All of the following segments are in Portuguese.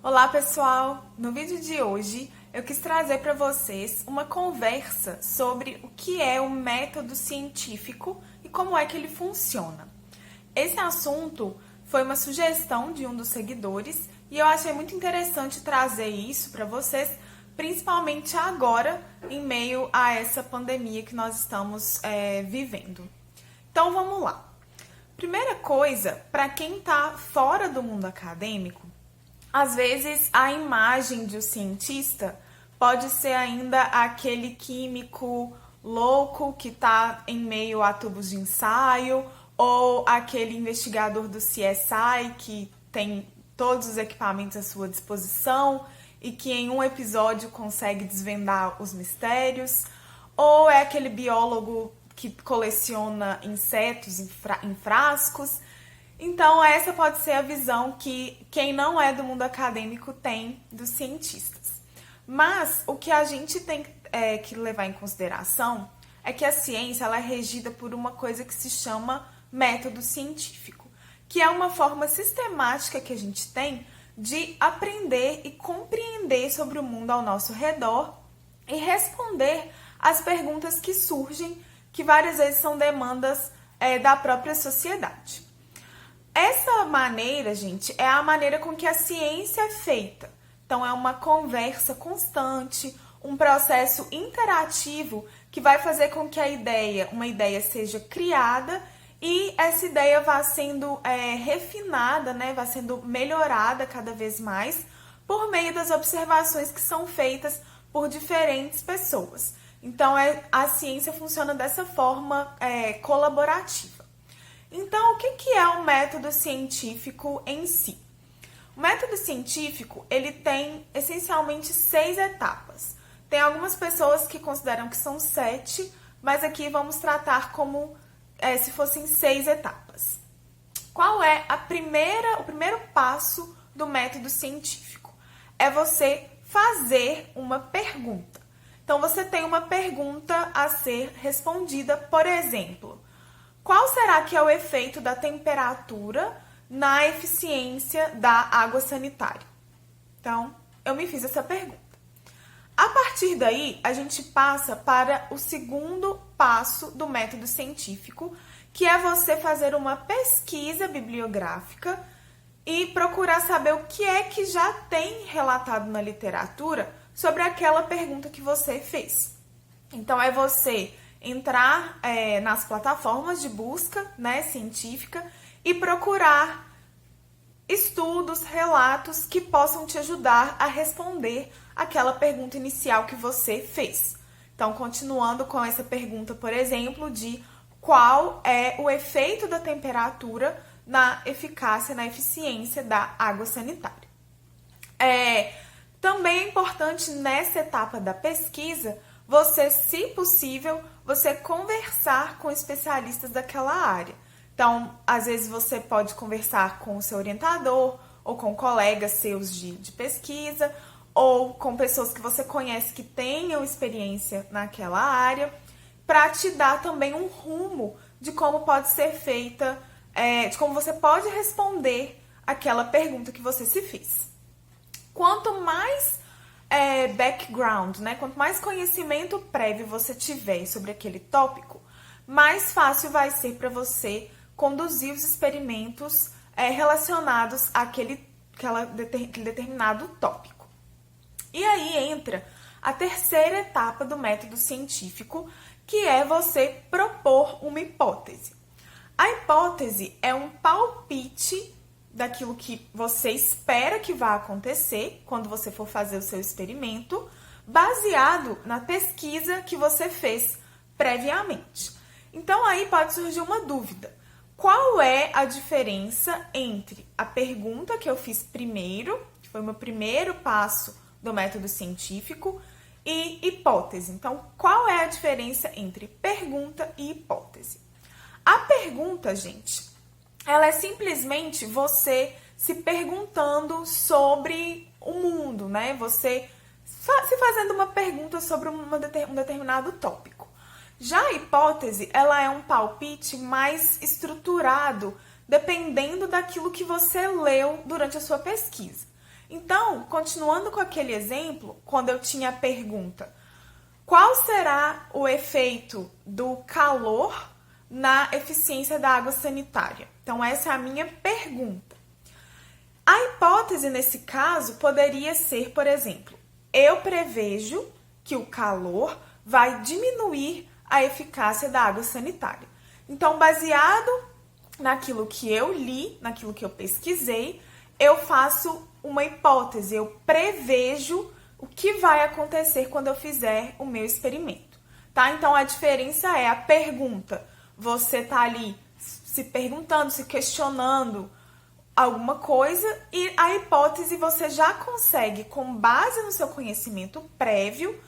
Olá pessoal! No vídeo de hoje eu quis trazer para vocês uma conversa sobre o que é o método científico e como é que ele funciona. Esse assunto foi uma sugestão de um dos seguidores e eu achei muito interessante trazer isso para vocês, principalmente agora em meio a essa pandemia que nós estamos vivendo. Então vamos lá! Primeira coisa, para quem está fora do mundo acadêmico, às vezes a imagem de um cientista pode ser ainda aquele químico louco que está em meio a tubos de ensaio, ou aquele investigador do CSI que tem todos os equipamentos à sua disposição e que em um episódio consegue desvendar os mistérios, ou é aquele biólogo que coleciona insetos em frascos. Então, essa pode ser a visão que quem não é do mundo acadêmico tem dos cientistas. Mas o que a gente tem que levar em consideração é que a ciência ela é regida por uma coisa que se chama método científico, que é uma forma sistemática que a gente tem de aprender e compreender sobre o mundo ao nosso redor e responder às perguntas que surgem, que várias vezes são demandas da própria sociedade. Essa maneira, gente, é a maneira com que a ciência é feita. Então, é uma conversa constante, um processo interativo que vai fazer com que uma ideia seja criada e essa ideia vá sendo refinada, né? Vá sendo melhorada cada vez mais por meio das observações que são feitas por diferentes pessoas. Então, a ciência funciona dessa forma colaborativa. Então, o que é o método científico em si? O método científico, ele tem essencialmente 6 etapas. Tem algumas pessoas que consideram que são 7, mas aqui vamos tratar como se fossem 6 etapas. Qual é o primeiro passo do método científico? É você fazer uma pergunta. Então, você tem uma pergunta a ser respondida, por exemplo: qual será que é o efeito da temperatura na eficiência da água sanitária? Então, eu me fiz essa pergunta. A partir daí, a gente passa para o segundo passo do método científico, que é você fazer uma pesquisa bibliográfica e procurar saber o que é que já tem relatado na literatura sobre aquela pergunta que você fez. Então, é você entrar nas plataformas de busca, né, científica e procurar estudos, relatos que possam te ajudar a responder aquela pergunta inicial que você fez. Então, continuando com essa pergunta, por exemplo, de qual é o efeito da temperatura na eficácia, na eficiência da água sanitária. Também é importante nessa etapa da pesquisa você, se possível, você conversar com especialistas daquela área. Então, às vezes você pode conversar com o seu orientador ou com colegas seus de pesquisa ou com pessoas que você conhece que tenham experiência naquela área para te dar também um rumo de como pode ser feita, de como você pode responder aquela pergunta que você se fez. Quanto mais background, né? Quanto mais conhecimento prévio você tiver sobre aquele tópico, mais fácil vai ser para você conduzir os experimentos relacionados àquele determinado tópico. E aí entra a terceira etapa do método científico, que é você propor uma hipótese. A hipótese é um palpite daquilo que você espera que vai acontecer quando você for fazer o seu experimento, baseado na pesquisa que você fez previamente. Então, aí pode surgir uma dúvida. Qual é a diferença entre a pergunta que eu fiz primeiro, que foi o meu primeiro passo do método científico, e hipótese? Então, qual é a diferença entre pergunta e hipótese? A pergunta, gente, ela é simplesmente você se perguntando sobre o mundo, né? Você se fazendo uma pergunta sobre um determinado tópico. Já a hipótese, ela é um palpite mais estruturado, dependendo daquilo que você leu durante a sua pesquisa. Então, continuando com aquele exemplo, quando eu tinha a pergunta, qual será o efeito do calor na eficiência da água sanitária? Então, essa é a minha pergunta. A hipótese, nesse caso, poderia ser, por exemplo, eu prevejo que o calor vai diminuir a eficácia da água sanitária. Então, baseado naquilo que eu li, naquilo que eu pesquisei, eu faço uma hipótese, eu prevejo o que vai acontecer quando eu fizer o meu experimento, tá? Então, a diferença é a pergunta. Você tá ali se perguntando, se questionando alguma coisa, e a hipótese você já consegue, com base no seu conhecimento prévio,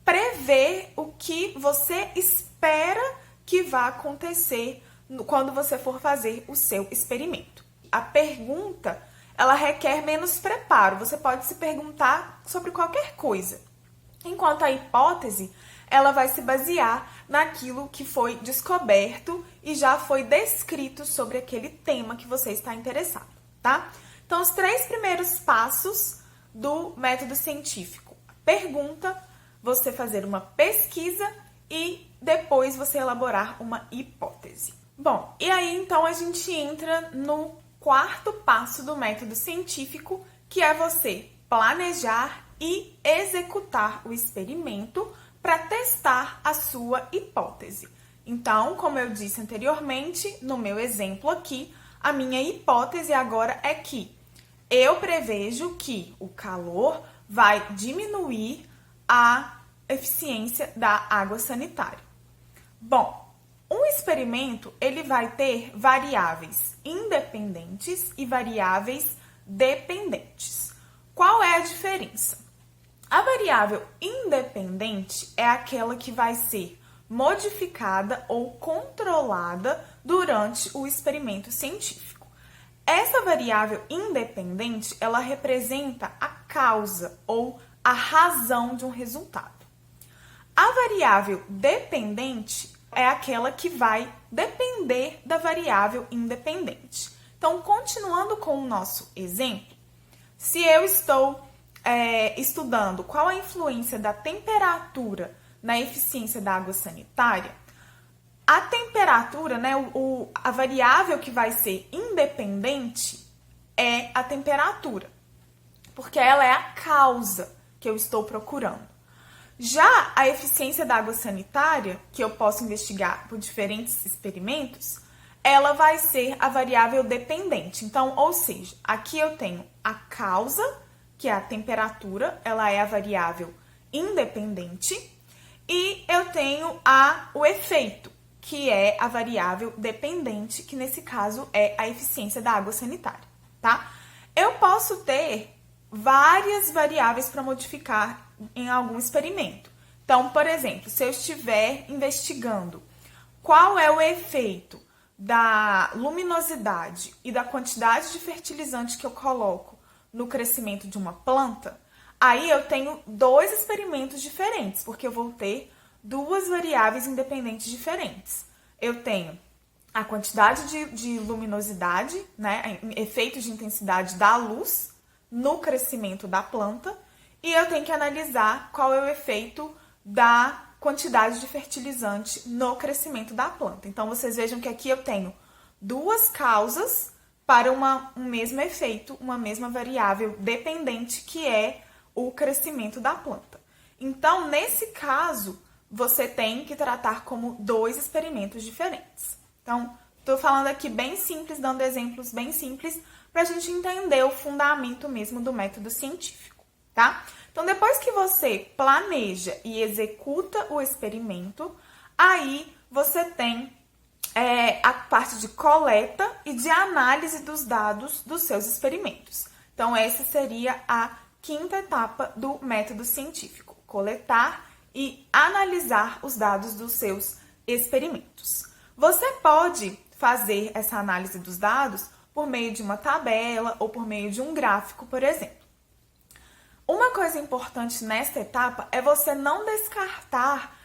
prever o que você espera que vai acontecer quando você for fazer o seu experimento. A pergunta, ela requer menos preparo. Você pode se perguntar sobre qualquer coisa. Enquanto a hipótese, ela vai se basear naquilo que foi descoberto e já foi descrito sobre aquele tema que você está interessado, tá? Então, os 3 primeiros passos do método científico. Pergunta, você fazer uma pesquisa e depois você elaborar uma hipótese. Bom, e aí então a gente entra no 4º passo do método científico, que é você planejar e executar o experimento para testar a sua hipótese. Então, como eu disse anteriormente, no meu exemplo aqui, a minha hipótese agora é que eu prevejo que o calor vai diminuir a eficiência da água sanitária. Bom, um experimento, ele vai ter variáveis independentes e variáveis dependentes. Qual é a diferença? A variável independente é aquela que vai ser modificada ou controlada durante o experimento científico. Essa variável independente, ela representa a causa ou a razão de um resultado. A variável dependente é aquela que vai depender da variável independente. Então, continuando com o nosso exemplo, se eu estou estudando qual a influência da temperatura na eficiência da água sanitária, a temperatura, né, a variável que vai ser independente é a temperatura, porque ela é a causa que eu estou procurando. Já a eficiência da água sanitária, que eu posso investigar por diferentes experimentos, ela vai ser a variável dependente. Então, ou seja, aqui eu tenho a causa, que é a temperatura, ela é a variável independente, e eu tenho o efeito, que é a variável dependente, que nesse caso é a eficiência da água sanitária, tá? Eu posso ter várias variáveis para modificar em algum experimento. Então, por exemplo, se eu estiver investigando qual é o efeito da luminosidade e da quantidade de fertilizante que eu coloco no crescimento de uma planta, aí eu tenho 2 experimentos diferentes, porque eu vou ter 2 variáveis independentes diferentes. Eu tenho a quantidade de luminosidade, né, efeitos de intensidade da luz no crescimento da planta, e eu tenho que analisar qual é o efeito da quantidade de fertilizante no crescimento da planta. Então, vocês vejam que aqui eu tenho 2 causas para um mesmo efeito, uma mesma variável dependente, que é o crescimento da planta. Então, nesse caso, você tem que tratar como 2 experimentos diferentes. Então, estou falando aqui bem simples, dando exemplos bem simples, para a gente entender o fundamento mesmo do método científico, tá? Então, depois que você planeja e executa o experimento, aí você tem a parte de coleta e de análise dos dados dos seus experimentos. Então, essa seria a 5ª etapa do método científico: coletar e analisar os dados dos seus experimentos. Você pode fazer essa análise dos dados por meio de uma tabela ou por meio de um gráfico, por exemplo. Uma coisa importante nesta etapa é você não descartar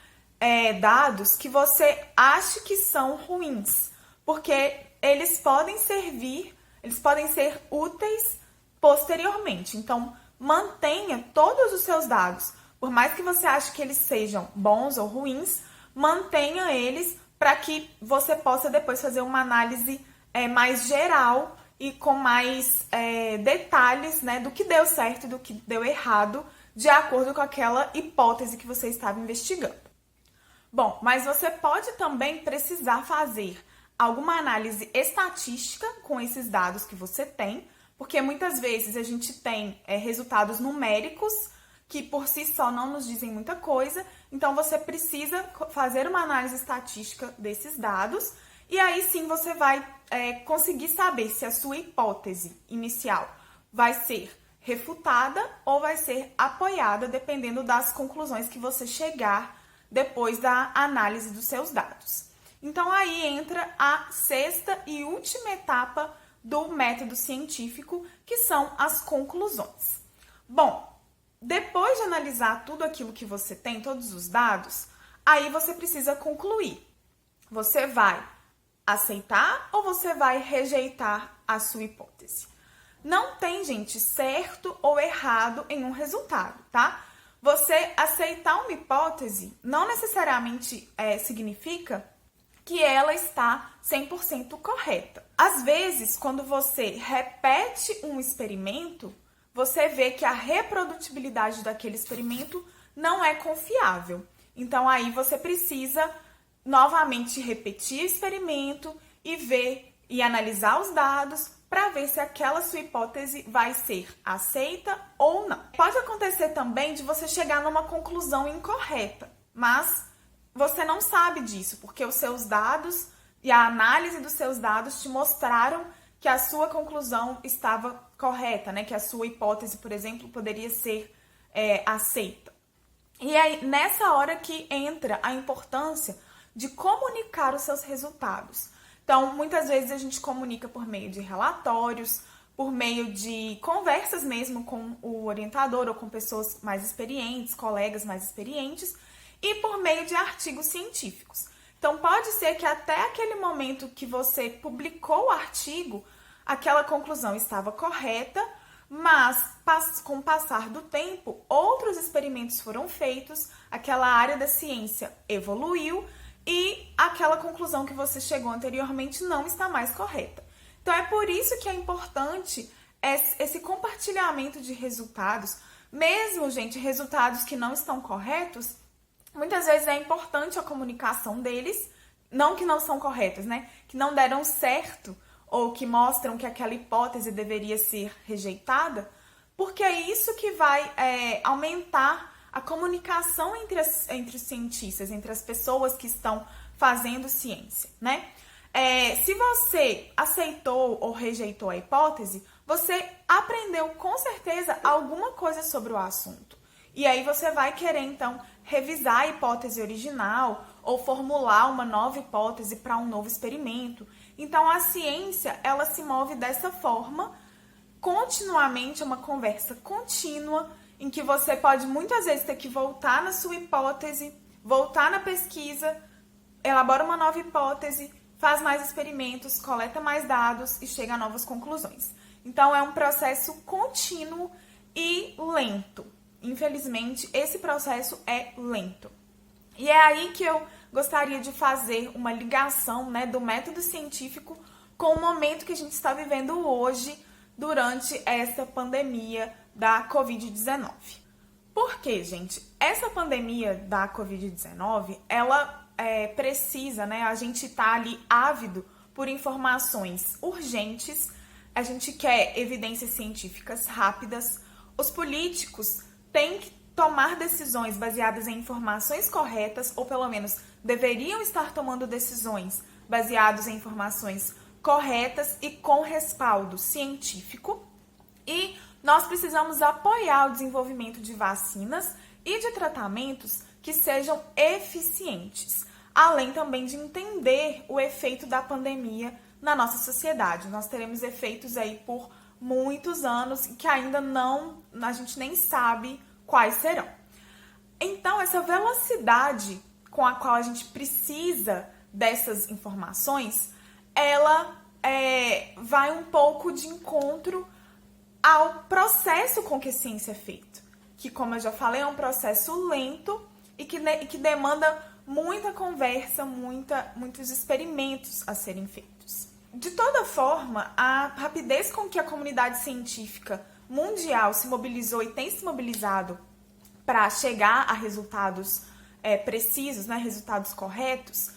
dados que você acha que são ruins, porque eles podem ser úteis posteriormente. Então, mantenha todos os seus dados, por mais que você ache que eles sejam bons ou ruins, mantenha eles para que você possa depois fazer uma análise mais geral e com mais detalhes, né, do que deu certo e do que deu errado, de acordo com aquela hipótese que você estava investigando. Bom, mas você pode também precisar fazer alguma análise estatística com esses dados que você tem, porque muitas vezes a gente tem resultados numéricos que por si só não nos dizem muita coisa, então você precisa fazer uma análise estatística desses dados e aí sim você vai conseguir saber se a sua hipótese inicial vai ser refutada ou vai ser apoiada, dependendo das conclusões que você chegar depois da análise dos seus dados. Então aí entra a sexta e última etapa do método científico, que são as conclusões. Bom, depois de analisar tudo aquilo que você tem, todos os dados, aí você precisa concluir. Você vai aceitar ou você vai rejeitar a sua hipótese? Não tem, gente, certo ou errado em um resultado, tá? Você aceitar uma hipótese não necessariamente significa que ela está 100% correta. Às vezes, quando você repete um experimento, você vê que a reprodutibilidade daquele experimento não é confiável. Então, aí você precisa novamente repetir o experimento e ver e analisar os dados para ver se aquela sua hipótese vai ser aceita ou não. Pode acontecer também de você chegar numa conclusão incorreta, mas você não sabe disso, porque os seus dados e a análise dos seus dados te mostraram que a sua conclusão estava correta, né? Que a sua hipótese, por exemplo, poderia ser aceita. E aí, nessa hora que entra a importância de comunicar os seus resultados. Então, muitas vezes a gente comunica por meio de relatórios, por meio de conversas mesmo com o orientador ou com pessoas mais experientes, colegas mais experientes, e por meio de artigos científicos. Então, pode ser que até aquele momento que você publicou o artigo, aquela conclusão estava correta, mas com o passar do tempo, outros experimentos foram feitos, aquela área da ciência evoluiu e aquela conclusão que você chegou anteriormente não está mais correta. Então, é por isso que é importante esse compartilhamento de resultados, mesmo, gente, resultados que não estão corretos. Muitas vezes é importante a comunicação deles, não que não são corretos, né? Que não deram certo ou que mostram que aquela hipótese deveria ser rejeitada, porque é isso que vai aumentar a comunicação entre os cientistas, entre as pessoas que estão fazendo ciência, né? Se você aceitou ou rejeitou a hipótese, você aprendeu com certeza alguma coisa sobre o assunto. E aí você vai querer, então, revisar a hipótese original ou formular uma nova hipótese para um novo experimento. Então, a ciência, ela se move dessa forma, continuamente, é uma conversa contínua, em que você pode muitas vezes ter que voltar na sua hipótese, voltar na pesquisa, elabora uma nova hipótese, faz mais experimentos, coleta mais dados e chega a novas conclusões. Então, é um processo contínuo e lento. Infelizmente, esse processo é lento. E é aí que eu gostaria de fazer uma ligação, né, do método científico com o momento que a gente está vivendo hoje durante essa pandemia da Covid-19. Por quê, gente? Essa pandemia da Covid-19, ela precisa, né, a gente tá ali ávido por informações urgentes, a gente quer evidências científicas rápidas, os políticos têm que tomar decisões baseadas em informações corretas, ou pelo menos deveriam estar tomando decisões baseadas em informações corretas e com respaldo científico. E nós precisamos apoiar o desenvolvimento de vacinas e de tratamentos que sejam eficientes, além também de entender o efeito da pandemia na nossa sociedade. Nós teremos efeitos aí por muitos anos que ainda a gente nem sabe quais serão. Então, essa velocidade com a qual a gente precisa dessas informações, ela vai um pouco de encontro ao processo com que a ciência é feita, que, como eu já falei, é um processo lento e que demanda muita conversa, muitos experimentos a serem feitos. De toda forma, a rapidez com que a comunidade científica mundial se mobilizou e tem se mobilizado para chegar a resultados precisos, né, resultados corretos,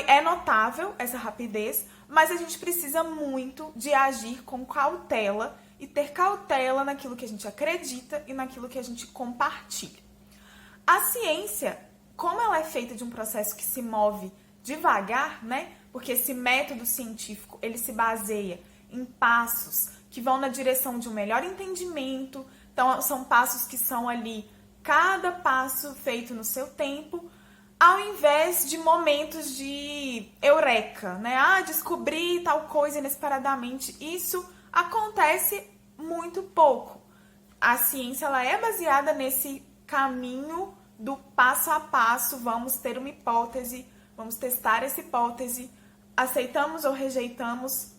é notável essa rapidez, mas a gente precisa muito de agir com cautela e ter cautela naquilo que a gente acredita e naquilo que a gente compartilha. A ciência, como ela é feita de um processo que se move devagar, né? Porque esse método científico, ele se baseia em passos que vão na direção de um melhor entendimento. Então, são passos que são ali, cada passo feito no seu tempo, ao invés de momentos de eureka, né? Descobri tal coisa inesperadamente. Isso acontece muito pouco. A ciência, ela é baseada nesse caminho do passo a passo. Vamos ter uma hipótese, vamos testar essa hipótese, aceitamos ou rejeitamos,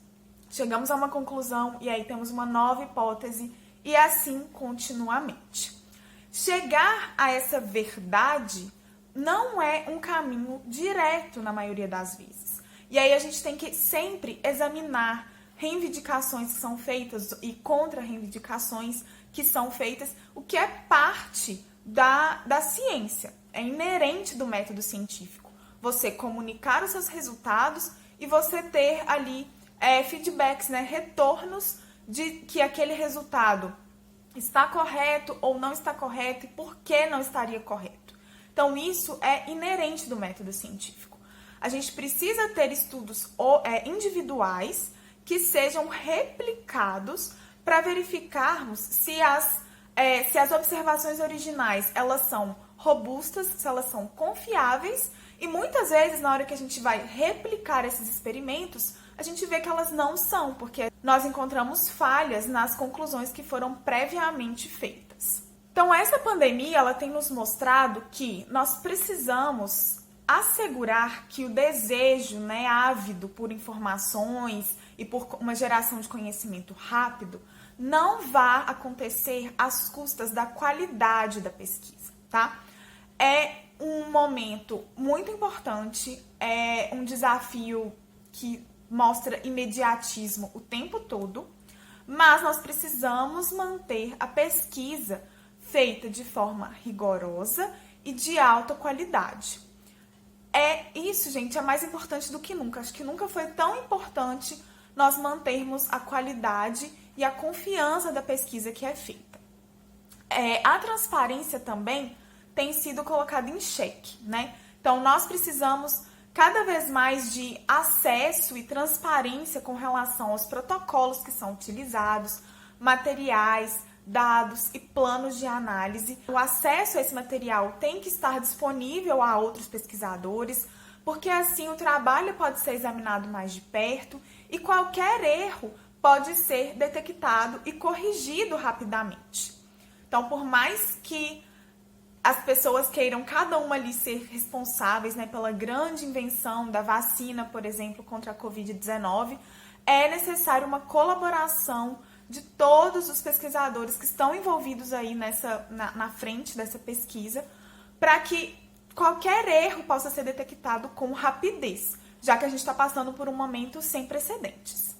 chegamos a uma conclusão e aí temos uma nova hipótese e assim continuamente. Chegar a essa verdade não é um caminho direto na maioria das vezes. E aí a gente tem que sempre examinar reivindicações que são feitas e contra-reivindicações que são feitas, o que é parte da ciência, é inerente do método científico. Você comunicar os seus resultados e você ter ali feedbacks, né, retornos de que aquele resultado está correto ou não está correto e por que não estaria correto. Então, isso é inerente do método científico. A gente precisa ter estudos individuais que sejam replicados para verificarmos se as observações originais elas são robustas, se elas são confiáveis, e muitas vezes, na hora que a gente vai replicar esses experimentos, a gente vê que elas não são, porque nós encontramos falhas nas conclusões que foram previamente feitas. Então, essa pandemia, ela tem nos mostrado que nós precisamos assegurar que o desejo, né, ávido por informações e por uma geração de conhecimento rápido não vá acontecer às custas da qualidade da pesquisa, tá? É um momento muito importante, é um desafio que mostra imediatismo o tempo todo, mas nós precisamos manter a pesquisa feita de forma rigorosa e de alta qualidade. Isso, gente, é mais importante do que nunca. Acho que nunca foi tão importante nós mantermos a qualidade e a confiança da pesquisa que é feita. A transparência também tem sido colocada em xeque, né? Então, nós precisamos cada vez mais de acesso e transparência com relação aos protocolos que são utilizados, materiais, dados e planos de análise. O acesso a esse material tem que estar disponível a outros pesquisadores, porque assim o trabalho pode ser examinado mais de perto e qualquer erro pode ser detectado e corrigido rapidamente. Então, por mais que as pessoas queiram cada uma ali ser responsáveis, né, pela grande invenção da vacina, por exemplo, contra a Covid-19, é necessário uma colaboração de todos os pesquisadores que estão envolvidos aí na frente dessa pesquisa, para que qualquer erro possa ser detectado com rapidez, já que a gente está passando por um momento sem precedentes.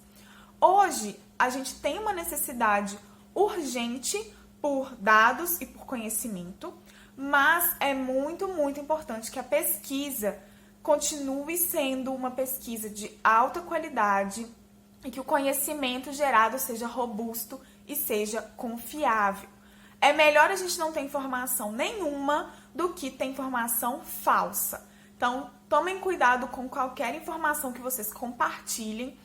Hoje, a gente tem uma necessidade urgente por dados e por conhecimento, mas é muito, muito importante que a pesquisa continue sendo uma pesquisa de alta qualidade e que o conhecimento gerado seja robusto e seja confiável. É melhor a gente não ter informação nenhuma do que ter informação falsa. Então, tomem cuidado com qualquer informação que vocês compartilhem,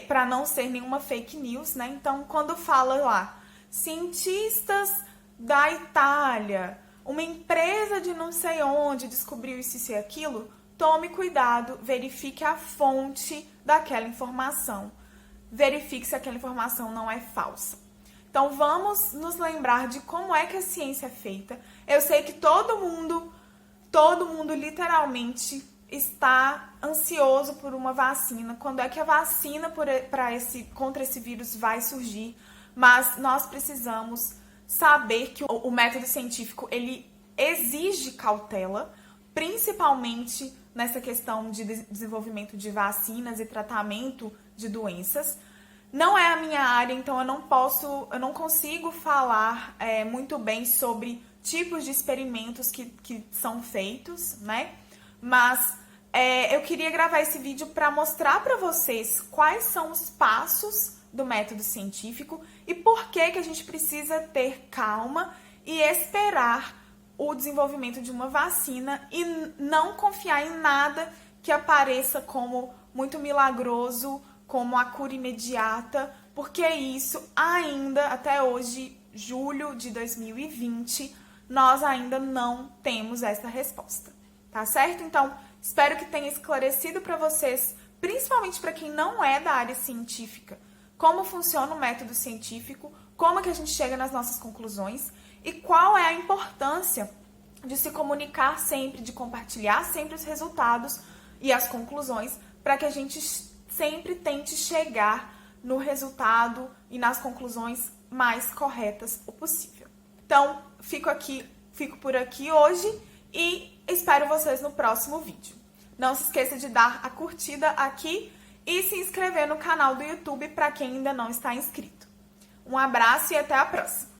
para não ser nenhuma fake news, né? Então, quando fala lá, cientistas da Itália, uma empresa de não sei onde descobriu isso e aquilo, tome cuidado, verifique a fonte daquela informação. Verifique se aquela informação não é falsa. Então, vamos nos lembrar de como é que a ciência é feita. Eu sei que todo mundo literalmente está ansioso por uma vacina. Quando é que a vacina contra esse vírus vai surgir? mas nós precisamos saber que o método científico, ele exige cautela, principalmente nessa questão de desenvolvimento de vacinas e tratamento de doenças. Não é a minha área, então eu não consigo falar muito bem sobre tipos de experimentos que são feitos, né? Mas eu queria gravar esse vídeo para mostrar para vocês quais são os passos do método científico e por que a gente precisa ter calma e esperar o desenvolvimento de uma vacina e não confiar em nada que apareça como muito milagroso, como a cura imediata, porque isso ainda, até hoje, julho de 2020, nós ainda não temos essa resposta, tá certo? Então, espero que tenha esclarecido para vocês, principalmente para quem não é da área científica, como funciona o método científico, como que a gente chega nas nossas conclusões e qual é a importância de se comunicar sempre, de compartilhar sempre os resultados e as conclusões, para que a gente sempre tente chegar no resultado e nas conclusões mais corretas o possível. Então, fico por aqui hoje e espero vocês no próximo vídeo. Não se esqueça de dar a curtida aqui e se inscrever no canal do YouTube para quem ainda não está inscrito. Um abraço e até a próxima!